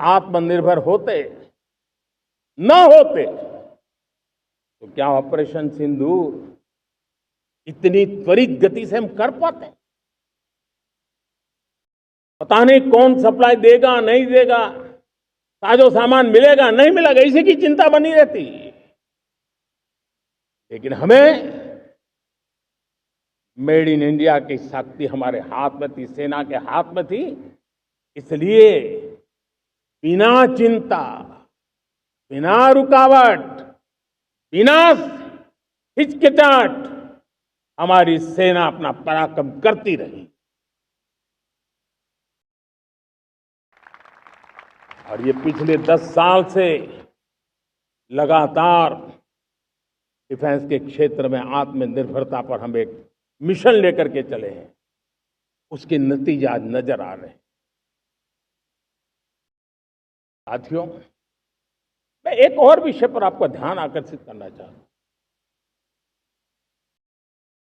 आत्मनिर्भर होते, न होते, तो क्या ऑपरेशन सिंदूर इतनी त्वरित गति से हम कर पाते? पता नहीं कौन सप्लाई देगा, नहीं देगा, साजो सामान मिलेगा, नहीं मिलेगा, इसी की चिंता बनी रहती। लेकिन हमें मेड इन इंडिया की शक्ति हमारे हाथ में थी, सेना के हाथ में थी, इसलिए बिना चिंता, बिना रुकावट, बिना हिचकिचाहट हमारी सेना अपना पराक्रम करती रही। और ये पिछले 10 साल से लगातार डिफेंस के क्षेत्र में आत्मनिर्भरता पर हम एक मिशन लेकर के चले हैं, उसके नतीजे आज नजर आ रहे हैं। साथियों, मैं एक और विषय पर आपका ध्यान आकर्षित करना चाहता हूं।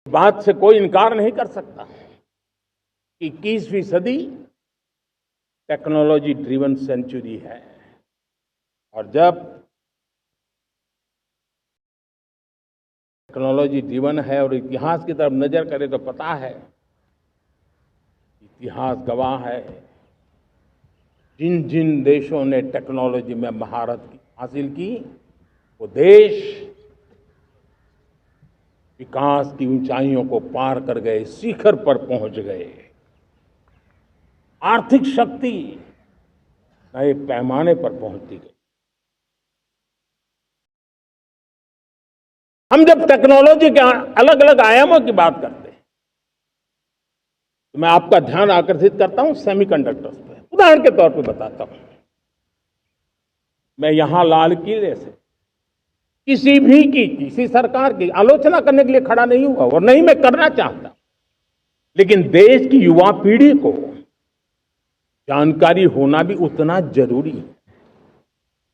बात से कोई इनकार नहीं कर सकता कि 21वीं सदी टेक्नोलॉजी ड्रिवन सेंचुरी है, और जब टेक्नोलॉजी ड्रिवन है और इतिहास की तरफ नजर करें तो पता है, इतिहास गवाह है, जिन जिन देशों ने टेक्नोलॉजी में महारत हासिल की, वो देश विकास की ऊंचाइयों को पार कर गए, शिखर पर पहुंच गए। आर्थिक शक्ति नए पैमाने पर पहुंचती गई। हम जब टेक्नोलॉजी के अलग अलग आयामों की बात करते हैं, तो मैं आपका ध्यान आकर्षित करता हूं सेमीकंडक्टर्स पे। उदाहरण के तौर पे बताता हूं, मैं यहां लाल किले से किसी सरकार की आलोचना करने के लिए खड़ा नहीं हुआ और नहीं मैं करना चाहता, लेकिन देश की युवा पीढ़ी को जानकारी होना भी उतना जरूरी है।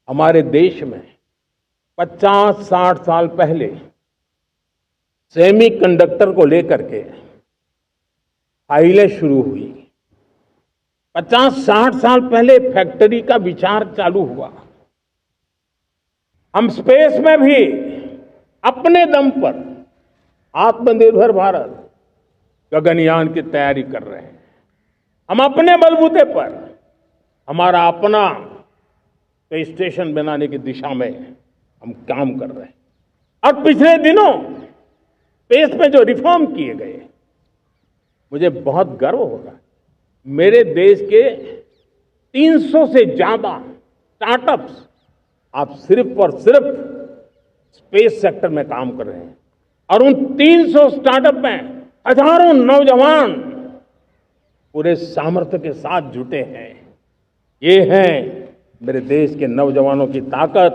हमारे देश में 50-60 साल पहले सेमीकंडक्टर को लेकर के फाइलें शुरू हुई। 50-60 साल पहले फैक्ट्री का विचार चालू हुआ। हम स्पेस में भी अपने दम पर आत्मनिर्भर भारत गगनयान की तैयारी कर रहे हैं। हम अपने बलबूते पर हमारा अपना स्पेस स्टेशन बनाने की दिशा में हम काम कर रहे हैं। और पिछले दिनों स्पेस में जो रिफॉर्म किए गए, मुझे बहुत गर्व हो रहा है। मेरे देश के 300 से ज्यादा स्टार्टअप्स आप सिर्फ और सिर्फ स्पेस सेक्टर में काम कर रहे हैं, और उन 300 स्टार्टअप में हजारों नौजवान पूरे सामर्थ्य के साथ जुटे हैं। ये है मेरे देश के नौजवानों की ताकत,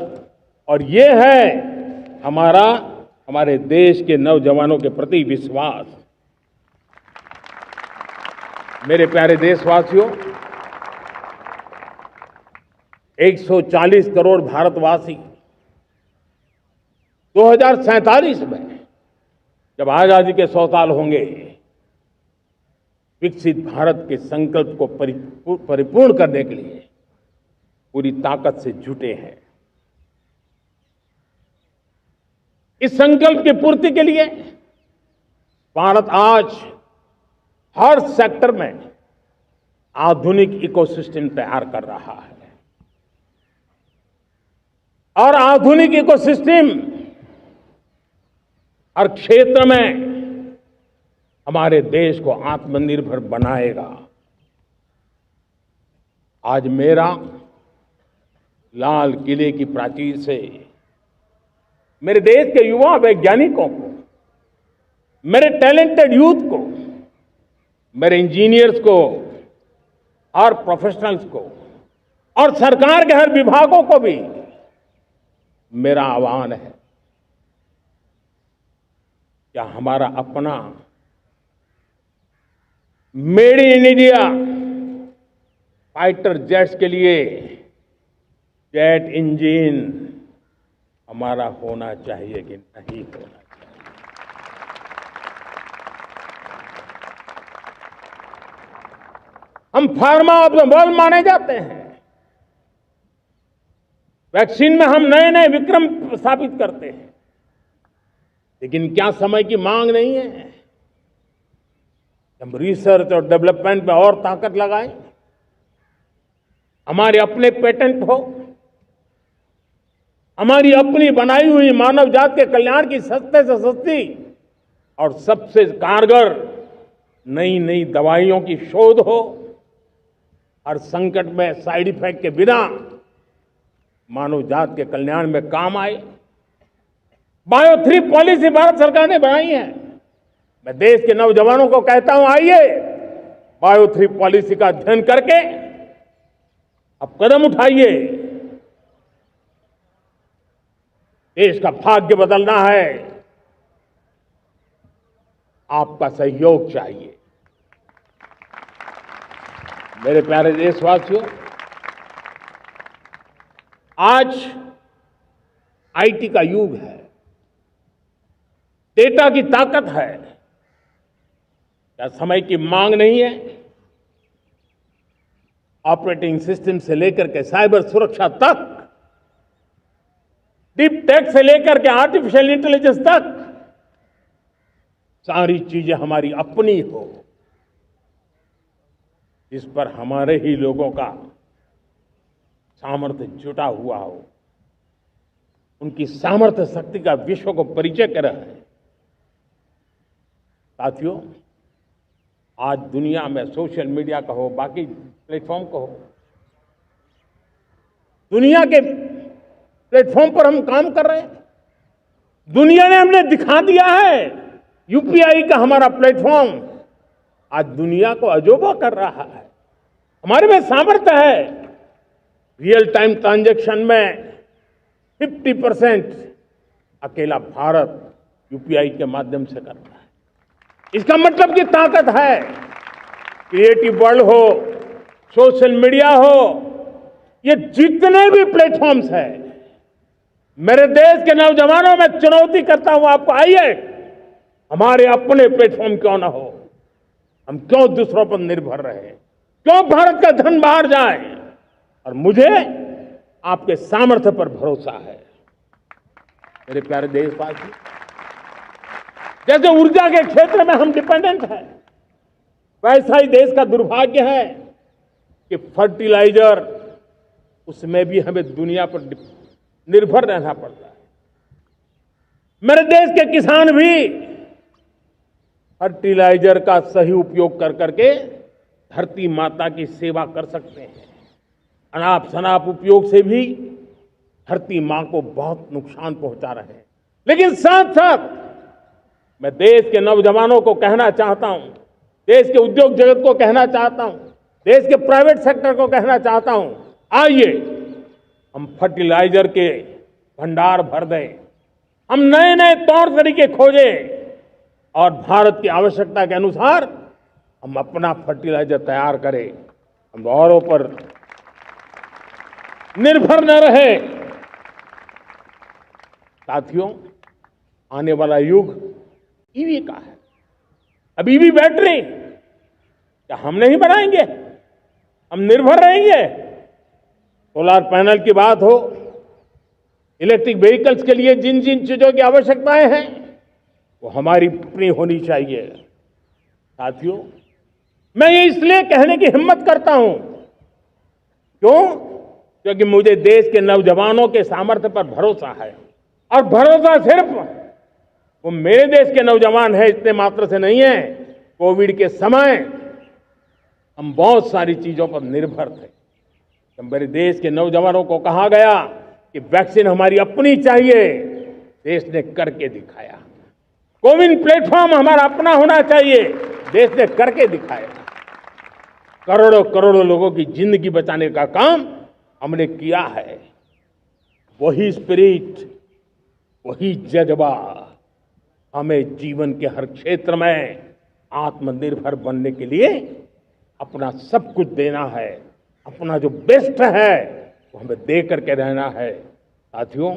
और ये है हमारे देश के नौजवानों के प्रति विश्वास। मेरे प्यारे देशवासियों, 140 करोड़ भारतवासी 2047 में जब आजादी के 100 साल होंगे, विकसित भारत के संकल्प को परिपूर्ण करने के लिए पूरी ताकत से जुटे हैं। इस संकल्प की पूर्ति के लिए भारत आज हर सेक्टर में आधुनिक इकोसिस्टम तैयार कर रहा है, और आधुनिक इकोसिस्टम हर क्षेत्र में हमारे देश को आत्मनिर्भर बनाएगा। आज मेरा लाल किले की प्राचीर से मेरे देश के युवा वैज्ञानिकों को, मेरे टैलेंटेड यूथ को, मेरे इंजीनियर्स को और प्रोफेशनल्स को, और सरकार के हर विभागों को भी मेरा आह्वान है, क्या हमारा अपना made in India fighter jets के लिए जेट इंजन हमारा होना चाहिए कि नहीं होना चाहिए? हम फार्मा ऑफ द वर्ल्ड माने जाते हैं, वैक्सीन में हम नए नए विक्रम स्थापित करते हैं, लेकिन क्या समय की मांग नहीं है? हम रिसर्च और डेवलपमेंट में और ताकत लगाएं, हमारे अपने पेटेंट हो, हमारी अपनी बनाई हुई मानव जात के कल्याण की सस्ते से सस्ती और सबसे कारगर नई नई दवाइयों की शोध हो, हर संकट में साइड इफेक्ट के बिना मानव जात के कल्याण में काम आए। बायो 3 पॉलिसी भारत सरकार ने बनाई है। मैं देश के नौजवानों को कहता हूं, आइए बायो 3 पॉलिसी का अध्ययन करके अब कदम उठाइए। देश का भाग्य बदलना है, आपका सहयोग चाहिए। मेरे प्यारे देशवासियों, आज आईटी का युग है, डेटा की ताकत है। क्या समय की मांग नहीं है? ऑपरेटिंग सिस्टम से लेकर के साइबर सुरक्षा तक, डीप टेक से लेकर के आर्टिफिशियल इंटेलिजेंस तक, सारी चीजें हमारी अपनी हो, जिस पर हमारे ही लोगों का सामर्थ्य जुटा हुआ हो, उनकी सामर्थ्य शक्ति का विश्व को परिचय कराए। साथियों, आज दुनिया में सोशल मीडिया का हो, बाकी प्लेटफॉर्म का हो, दुनिया के प्लेटफॉर्म पर हम काम कर रहे हैं। दुनिया ने हमने दिखा दिया है, यूपीआई का हमारा प्लेटफॉर्म आज दुनिया को अजोबा कर रहा है। हमारे में सामर्थ्य है। रियल टाइम ट्रांजैक्शन में 50% अकेला भारत यूपीआई के माध्यम से कर रहा है। इसका मतलब की ताकत है। क्रिएटिव वर्ल्ड हो, सोशल मीडिया हो, ये जितने भी प्लेटफॉर्म्स हैं, मेरे देश के नौजवानों में चुनौती करता हूं आपको, आइए हमारे अपने प्लेटफॉर्म क्यों ना हो, हम क्यों दूसरों पर निर्भर रहे, क्यों भारत का धन बाहर जाए। और मुझे आपके सामर्थ्य पर भरोसा है। मेरे प्यारे देशवासी, जैसे ऊर्जा के क्षेत्र में हम डिपेंडेंट हैं, वैसा ही देश का दुर्भाग्य है कि फर्टिलाइजर, उसमें भी हमें दुनिया पर निर्भर रहना पड़ता है। मेरे देश के किसान भी फर्टिलाइजर का सही उपयोग कर करके धरती माता की सेवा कर सकते हैं। अनाप शनाप उपयोग से भी धरती मां को बहुत नुकसान पहुंचा रहे हैं। लेकिन साथ साथ मैं देश के नौजवानों को कहना चाहता हूं, देश के उद्योग जगत को कहना चाहता हूं, देश के प्राइवेट सेक्टर को कहना चाहता हूं, आइए हम फर्टिलाइजर के भंडार भर दें, हम नए नए तौर तरीके खोजें और भारत की आवश्यकता के अनुसार हम अपना फर्टिलाइजर तैयार करें। हम औरों पर निर्भर न रहे। साथियों, आने वाला युग ईवी का है। अब ईवी बैटरी क्या हम नहीं बनाएंगे? हम निर्भर रहेंगे? सोलर पैनल की बात हो, इलेक्ट्रिक व्हीकल्स के लिए जिन जिन चीजों की आवश्यकताएं हैं, वो हमारी अपनी होनी चाहिए। साथियों, मैं ये इसलिए कहने की हिम्मत करता हूं, क्यों? क्योंकि मुझे देश के नौजवानों के सामर्थ्य पर भरोसा है। और भरोसा सिर्फ वो मेरे देश के नौजवान हैं इतने मात्र से नहीं है। कोविड के समय हम बहुत सारी चीजों पर निर्भर थे। तो मेरे देश के नौजवानों को कहा गया कि वैक्सीन हमारी अपनी चाहिए, देश ने करके दिखाया। कोविन प्लेटफॉर्म हमारा अपना होना चाहिए, देश ने करके दिखाया। करोड़ों करोड़ों लोगों की जिंदगी बचाने का काम हमने किया है। वही स्पिरिट, वही जज्बा हमें जीवन के हर क्षेत्र में आत्मनिर्भर बनने के लिए अपना सब कुछ देना है। अपना जो बेस्ट है वो हमें दे करके रहना है। साथियों,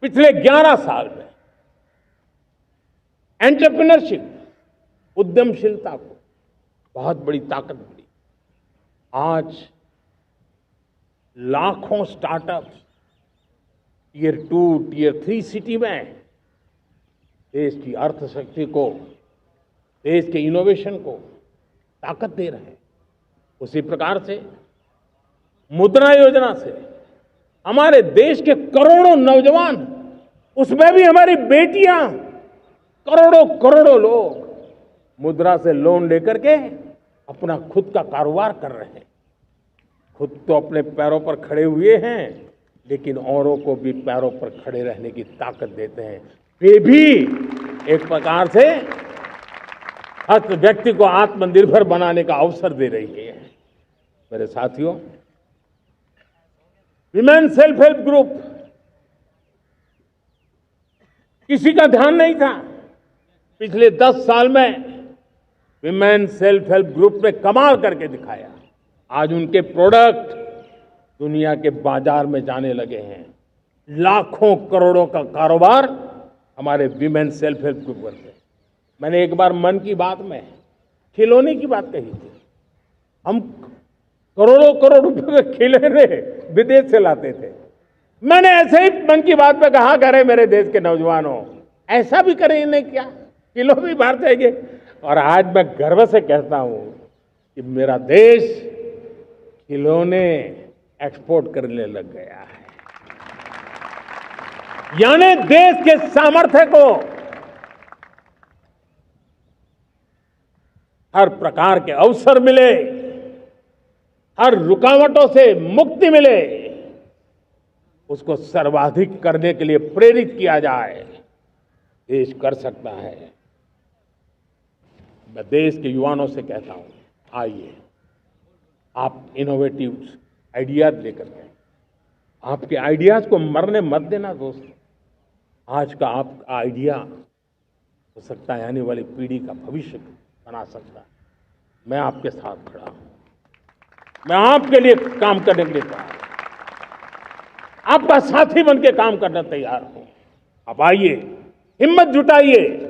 पिछले 11 साल में एंटरप्रेन्योरशिप, उद्यमशीलता को बहुत बड़ी ताकत मिली। आज लाखों स्टार्टअप्स टियर 2, टियर 3 सिटी में देश की अर्थशक्ति को, देश के इनोवेशन को ताकत दे रहे हैं। उसी प्रकार से मुद्रा योजना से हमारे देश के करोड़ों नौजवान, उसमें भी हमारी बेटियां, करोड़ों करोड़ों लोग मुद्रा से लोन लेकर के अपना खुद का कारोबार कर रहे हैं। खुद तो अपने पैरों पर खड़े हुए हैं, लेकिन औरों को भी पैरों पर खड़े रहने की ताकत देते हैं। वे भी एक प्रकार से हर व्यक्ति को आत्मनिर्भर बनाने का अवसर दे रही है। मेरे साथियों, विमेन सेल्फ हेल्प ग्रुप किसी का ध्यान नहीं था। पिछले 10 साल में विमेन सेल्फ हेल्प ग्रुप ने कमाल करके दिखाया। आज उनके प्रोडक्ट दुनिया के बाजार में जाने लगे हैं। लाखों करोड़ों का कारोबार हमारे विमेन सेल्फ हेल्प ग्रुप करते हैं। मैंने एक बार मन की बात में खिलौने की बात कही थी। हम करोड़ों करोड़ रुपए के खिलौने विदेश से लाते थे। मैंने ऐसे ही मन की बात में कहा, करे मेरे देश के नौजवानों, ऐसा भी करें नहीं क्या, किलो भी बाहर जाएंगे। और आज मैं गर्व से कहता हूं कि मेरा देश खिलौने एक्सपोर्ट करने लग गया है। यानी देश के सामर्थ्य को हर प्रकार के अवसर मिले, हर रुकावटों से मुक्ति मिले, उसको सर्वाधिक करने के लिए प्रेरित किया जाए। देश कर सकता है। मैं देश के युवाओं से कहता हूं, आइए आप इनोवेटिव आइडियाज लेकर के, आपके आइडियाज को मरने मत देना दोस्त। आज का आपका आइडिया हो सकता है आने वाली पीढ़ी का भविष्य बना सकता है। मैं आपके साथ खड़ा हूं, मैं आपके लिए काम करने के लिए तैयार हूं, आपका साथी बन के काम करने तैयार हूं। आप आइए, हिम्मत जुटाइए,